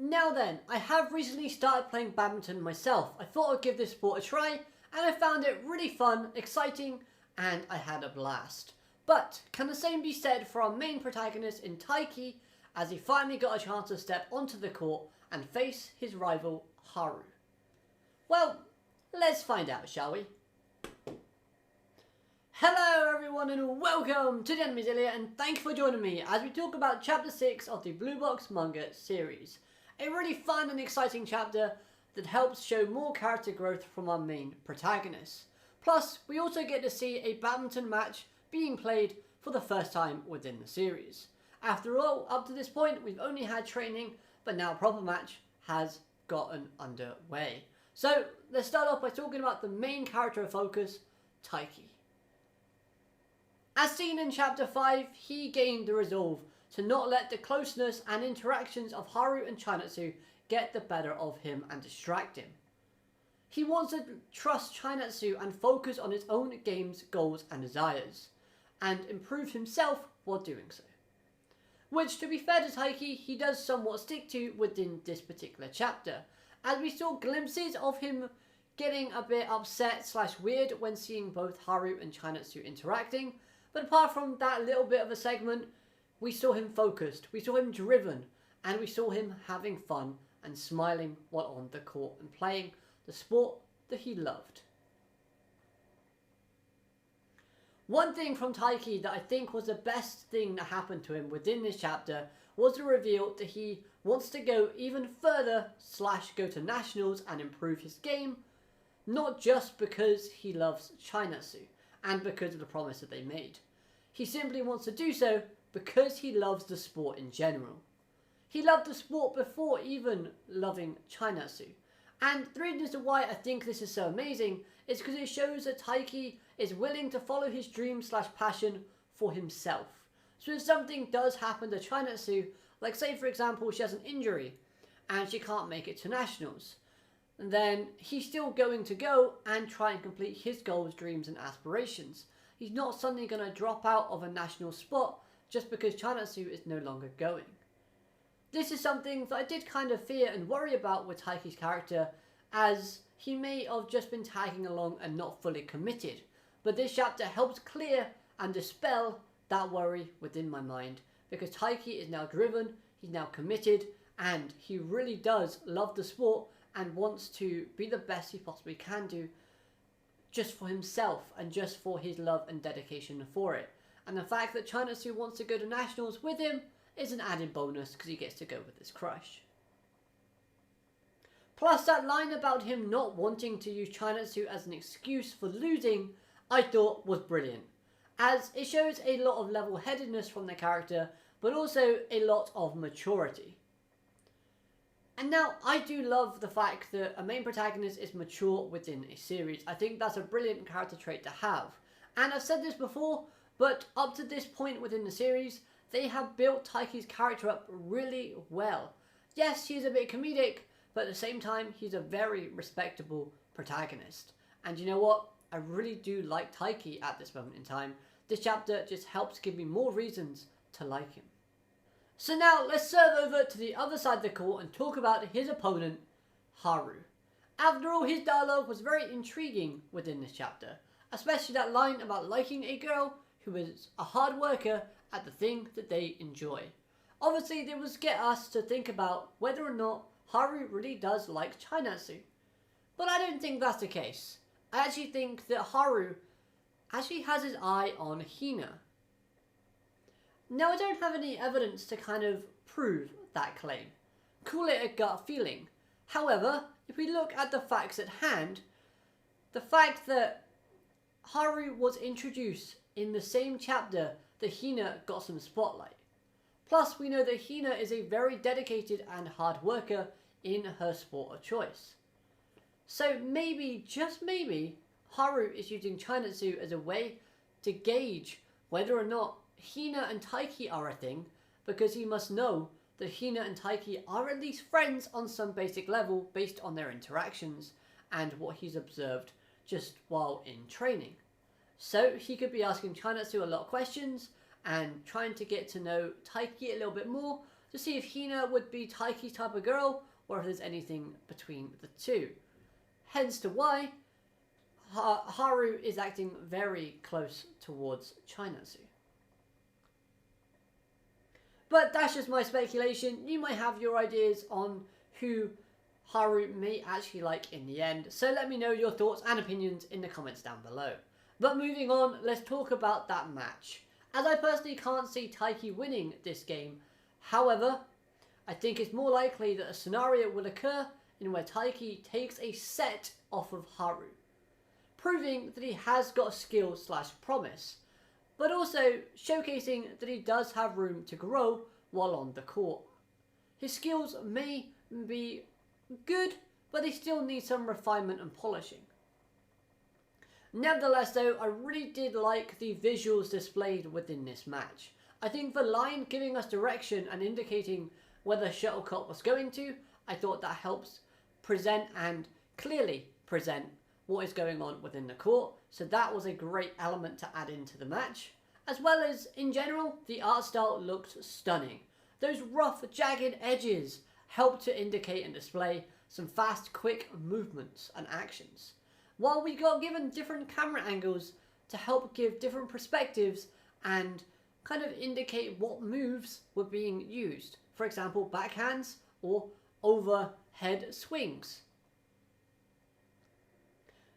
Now then, I have recently started playing badminton myself. I thought I'd give this sport a try, and I found it really fun, exciting, and I had a blast. But can the same be said for our main protagonist in Taiki, as he finally got a chance to step onto the court and face his rival Haryu? Well, let's find out, shall we? Hello everyone and welcome to the Enemies Earlier, and thank you for joining me as we talk about chapter 6 of the Blue Box manga series. A really fun and exciting chapter that helps show more character growth from our main protagonist. Plus, we also get to see a badminton match being played for the first time within the series. After all, up to this point we've only had training, but now a proper match has gotten underway. So let's start off by talking about the main character of focus, Taiki. As seen in chapter 5, he gained the resolve to not let the closeness and interactions of Haryu and Chinatsu get the better of him and distract him. He wants to trust Chinatsu and focus on his own game's goals and desires, and improve himself while doing so. Which, to be fair to Taiki, he does somewhat stick to within this particular chapter, as we saw glimpses of him getting a bit upset / weird when seeing both Haryu and Chinatsu interacting, but apart from that little bit of a segment, we saw him focused, we saw him driven, and we saw him having fun and smiling while on the court and playing the sport that he loved. One thing from Taiki that I think was the best thing that happened to him within this chapter was the reveal that he wants to go even further / go to nationals and improve his game, not just because he loves Chinatsu and because of the promise that they made. He simply wants to do so because he loves the sport in general. He loved the sport before even loving Chinatsu. And the reason as to why I think this is so amazing is because it shows that Taiki is willing to follow his dream / passion for himself. So if something does happen to Chinatsu, like say for example she has an injury and she can't make it to nationals, then he's still going to go and try and complete his goals, dreams and aspirations. He's not suddenly going to drop out of a national spot just because Chinatsu is no longer going. This is something that I did kind of fear and worry about with Taiki's character, as he may have just been tagging along and not fully committed. But this chapter helps clear and dispel that worry within my mind, because Taiki is now driven, he's now committed, and he really does love the sport and wants to be the best he possibly can do just for himself and just for his love and dedication for it. And the fact that Chinatsu wants to go to nationals with him is an added bonus because he gets to go with his crush. Plus, that line about him not wanting to use Chinatsu as an excuse for losing, I thought was brilliant, as it shows a lot of level-headedness from the character, but also a lot of maturity. And now, I do love the fact that a main protagonist is mature within a series. I think that's a brilliant character trait to have. And I've said this before, but up to this point within the series, they have built Taiki's character up really well. Yes, he's a bit comedic, but at the same time, he's a very respectable protagonist. And you know what? I really do like Taiki at this moment in time. This chapter just helps give me more reasons to like him. So now, let's serve over to the other side of the court and talk about his opponent, Haryu. After all, his dialogue was very intriguing within this chapter, especially that line about liking a girl who is a hard worker at the thing that they enjoy. Obviously, this was get us to think about whether or not Haryu really does like Chinatsu. But I don't think that's the case. I actually think that Haryu actually has his eye on Hina. Now, I don't have any evidence to kind of prove that claim. Call it a gut feeling. However, if we look at the facts at hand, the fact that Haryu was introduced in the same chapter that Hina got some spotlight. Plus, we know that Hina is a very dedicated and hard worker in her sport of choice. So maybe, just maybe, Haryu is using Chinatsu as a way to gauge whether or not Hina and Taiki are a thing, because he must know that Hina and Taiki are at least friends on some basic level based on their interactions and what he's observed just while in training. So he could be asking Chinatsu a lot of questions and trying to get to know Taiki a little bit more to see if Hina would be Taiki's type of girl or if there's anything between the two. Hence to why Haru is acting very close towards Chinatsu. But that's just my speculation. You might have your ideas on who Haru may actually like in the end. So let me know your thoughts and opinions in the comments down below. But moving on, let's talk about that match. As I personally can't see Taiki winning this game. However, I think it's more likely that a scenario will occur in where Taiki takes a set off of Haru, proving that he has got a skill / promise, but also showcasing that he does have room to grow while on the court. His skills may be good, but they still need some refinement and polishing. Nevertheless though, I really did like the visuals displayed within this match. I think the line giving us direction and indicating where the shuttlecock was going to, I thought that helps present and clearly present what is going on within the court. So that was a great element to add into the match. As well as, in general, the art style looked stunning. Those rough, jagged edges helped to indicate and display some fast, quick movements and actions. While we got given different camera angles to help give different perspectives and kind of indicate what moves were being used. For example, backhands or overhead swings.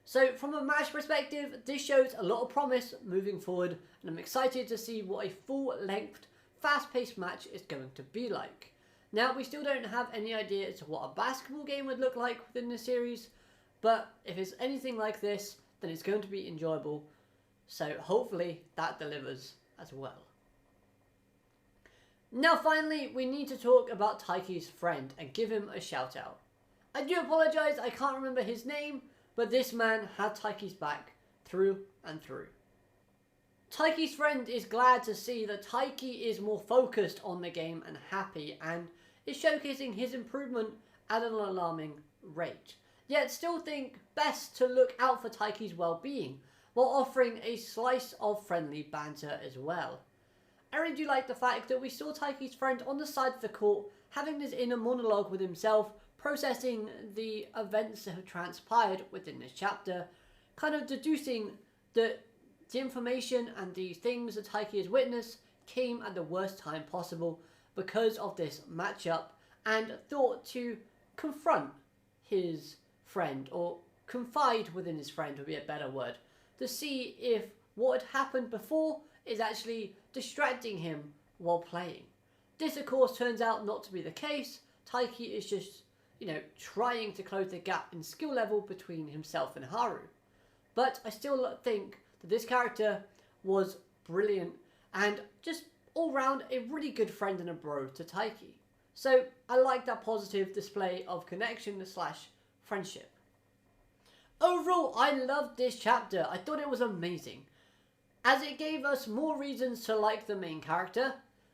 So from a match perspective, this shows a lot of promise moving forward, and I'm excited to see what a full-length, fast-paced match is going to be like. Now, we still don't have any idea as to what a basketball game would look like within the series, but if it's anything like this, then it's going to be enjoyable. So hopefully that delivers as well. Now finally, we need to talk about Taiki's friend and give him a shout out. I do apologise, I can't remember his name, but this man had Taiki's back through and through. Taiki's friend is glad to see that Taiki is more focused on the game and happy, and is showcasing his improvement at an alarming rate. Yet still think best to look out for Taiki's well-being, while offering a slice of friendly banter as well. I really do like the fact that we saw Taiki's friend on the side of the court having this inner monologue with himself, processing the events that have transpired within this chapter, kind of deducing that the information and the things that Taiki has witnessed came at the worst time possible because of this matchup, and thought to confront his friend, or confide within his friend would be a better word, to see if what had happened before is actually distracting him while playing. This of course turns out not to be the case. Taiki is just, trying to close the gap in skill level between himself and Haru. But I still think that this character was brilliant and just all round a really good friend and a bro to Taiki. So I like that positive display of connection / friendship. Overall, I loved this chapter. I thought it was amazing, as it gave us more reasons to like the main character.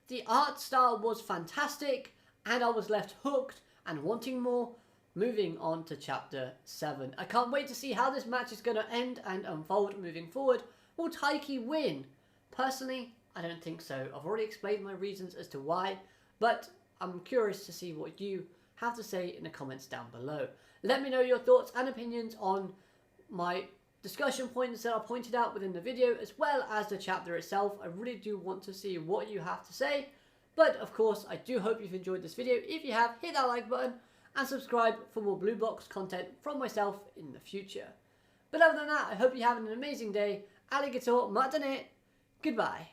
The art style was fantastic, and I was left hooked and wanting more. Moving on to chapter 7. I can't wait to see how this match is going to end and unfold moving forward. Will Taiki win? Personally, I don't think so. I've already explained my reasons as to why, but I'm curious to see what you have to say in the comments down below. Let me know your thoughts and opinions on my discussion points that are pointed out within the video, as well as the chapter itself. I really do want to see what you have to say. But of course, I do hope you've enjoyed this video. If you have, hit that like button and subscribe for more Blue Box content from myself in the future. But other than that, I hope you're having an amazing day. Arigato, matane, goodbye.